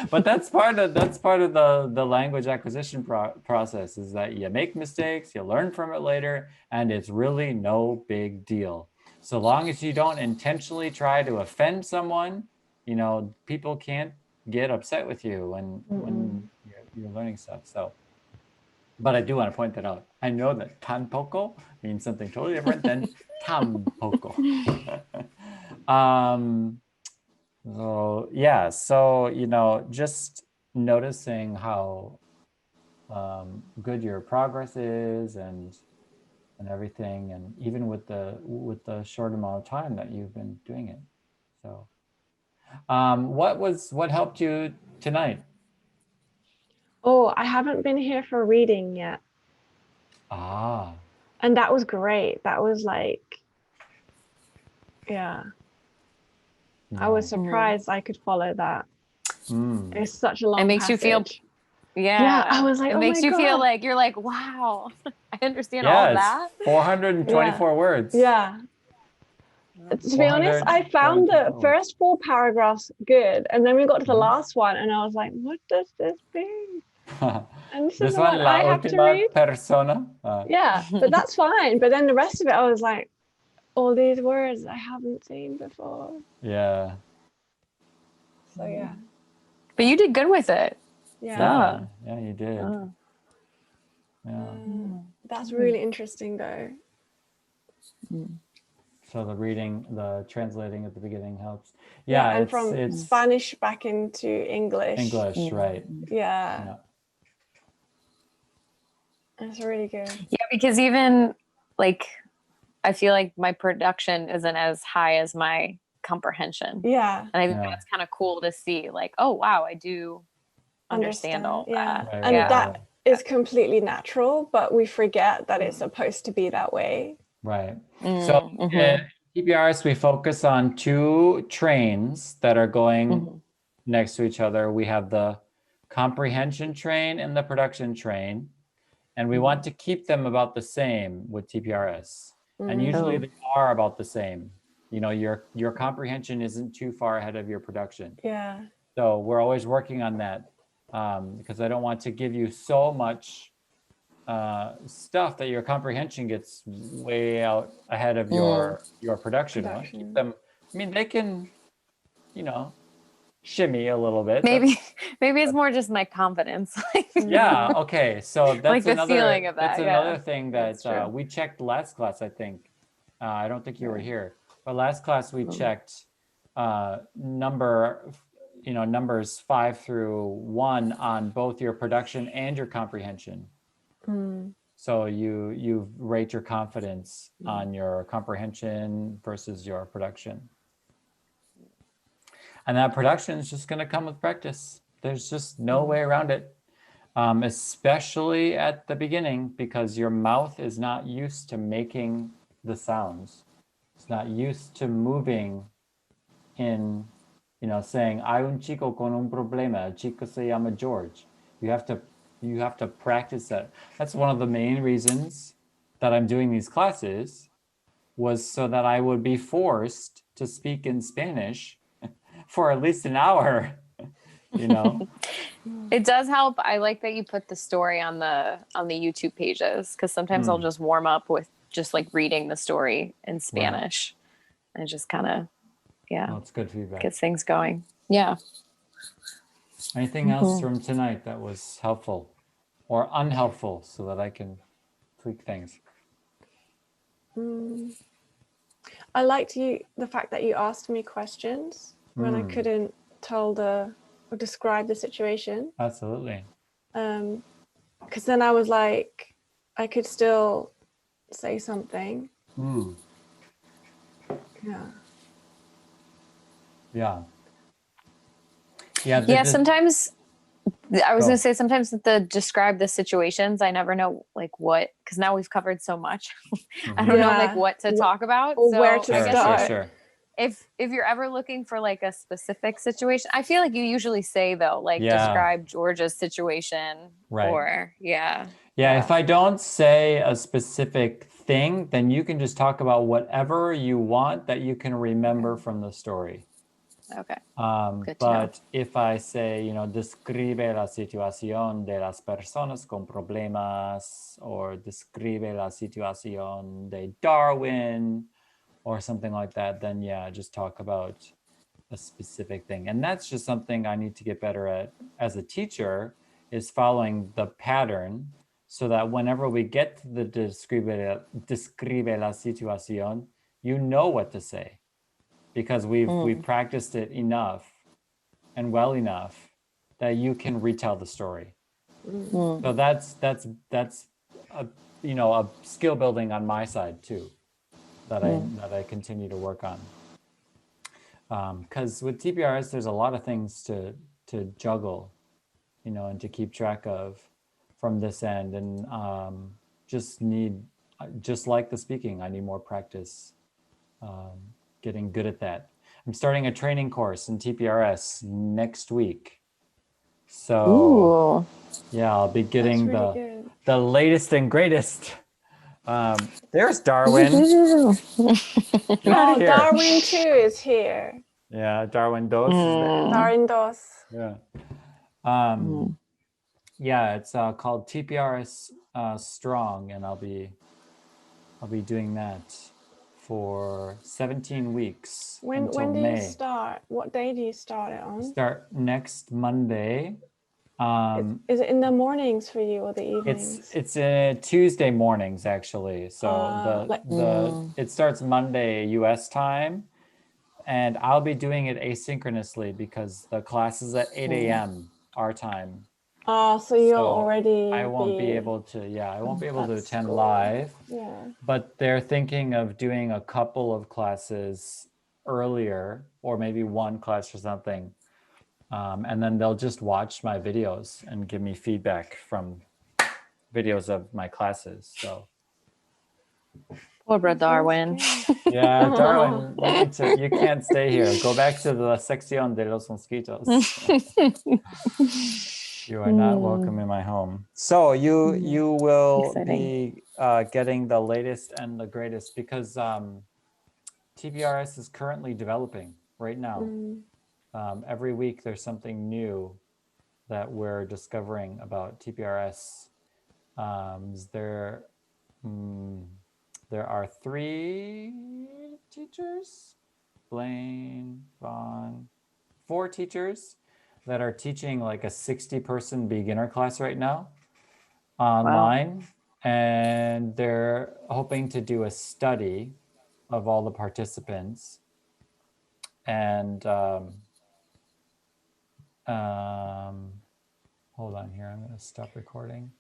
But that's part of the language acquisition process, is that you make mistakes, you learn from it later, and it's really no big deal. So long as you don't intentionally try to offend someone, you know, people can't get upset with you when you're learning stuff. So, but I do want to point that out. I know that tampoco means something totally different than tampoco. So yeah, so you know, just noticing how good your progress is and everything, and even with the short amount of time that you've been doing it. So what helped you tonight? Oh, I haven't been here for reading yet. Ah. And that was great. That was like, yeah. I was surprised I could follow that. It's such a long It makes you feel, passage. yeah. I was like, it oh makes my you feel God. like you're like, wow, I understand Yeah, all it's that. 424 words. Yeah. To be honest, I found the first 4 paragraphs good, and then we got to the last one, and I was like, "What does this mean?" And this is the one I have to read. Persona. Yeah, but that's fine. But then the rest of it, I was like, all these words I haven't seen before. Yeah. So yeah. But you did good with it. Yeah, you did. Yeah. That's really interesting, though. So the translating at the beginning helps. Yeah, and it's from Spanish back into English. English, right? Yeah. That's really good. Yeah, because even like, I feel like my production isn't as high as my comprehension. Yeah. And I think that's kind of cool to see, like, oh, wow, I do understand all that. Right, and right, that is completely natural, but we forget that it's supposed to be that way. Right. So in TPRS, we focus on 2 trains that are going next to each other. We have the comprehension train and the production train, and we want to keep them about the same with TPRS. And usually they are about the same. You know, your comprehension isn't too far ahead of your production. Yeah. So we're always working on that, because I don't want to give you so much stuff that your comprehension gets way out ahead of your production. I want to keep them. I mean, they can, you know, shimmy a little bit. Maybe it's more just my confidence. Yeah. Okay. So that's like the another feeling of that. That's another thing That's true. that we checked last class. I think. I don't think you were here, but last class we checked numbers 5 through 1 on both your production and your comprehension. So you rate your confidence on your comprehension versus your production. And that production is just going to come with practice. There's just no way around it, especially at the beginning, because your mouth is not used to making the sounds. It's not used to moving in, saying, hay un chico con un problema, el chico se llama George. You have to practice that. That's one of the main reasons that I'm doing these classes, was so that I would be forced to speak in Spanish for at least an hour, It does help. I like that you put the story on the YouTube pages, because sometimes I'll just warm up with just like reading the story in Spanish, and just kind of, it's good feedback. Gets things going. Yeah. Anything else from tonight that was helpful or unhelpful, so that I can tweak things? I liked the fact that you asked me questions when I couldn't tell or describe the situation. Absolutely. Because then I was like, I could still say something. Yeah. Yeah. Yeah, sometimes I was Go. going to say sometimes to describe the situations, I never know like what, because now we've covered so much. I don't know like Yeah. what to talk about. Or So where to I guess start. Sure. if you're ever looking for like a specific situation, I feel like you usually say though, like Yeah. describe Georgia's situation. Right. Or Yeah, if I don't say a specific thing, then you can just talk about whatever you want that you can remember from the story. Okay. Good to But if I say, describe la situación de las personas con problemas, or describe la situación de Darwin, or something like that, then yeah, just talk about a specific thing. And that's just something I need to get better at as a teacher, is following the pattern, so that whenever we get to the describe la situación, you know what to say, because we've practiced it enough and well enough that you can retell the story. So that's a, a skill building on my side too, that I continue to work on. Because with TPRS, there's a lot of things to juggle, and to keep track of from this end, and just like the speaking, I need more practice getting good at that. I'm starting a training course in TPRS next week. So yeah, I'll be getting really the latest and greatest. There's Darwin. Get out of here. Darwin too is here. Yeah, Darwin Dos is there. Darwin Dos. Yeah. Yeah, it's called TPRS Strong, and I'll be doing that for 17 weeks until When do May. you start? What day do you start it on? Start next Monday. Is it in the mornings for you or the evenings? It's Tuesday mornings actually. So it starts Monday US time, and I'll be doing it asynchronously because the class is at 8 a.m. our time. So you'll already I won't be able to attend live. Yeah. But they're thinking of doing a couple of classes earlier, or maybe one class or something. And then they'll just watch my videos and give me feedback from videos of my classes. So Pobre Darwin. yeah, Darwin, you can't stay here. Go back to the sección de los mosquitos. You are not welcome in my home. So you will be getting the latest and the greatest, because TPRS is currently developing right now. Every week there's something new that we're discovering about TPRS. There are 3 teachers, Blaine, Vaughn, 4 teachers that are teaching like a 60-person beginner class right now online. Wow. And they're hoping to do a study of all the participants. And hold on here, I'm going to stop recording.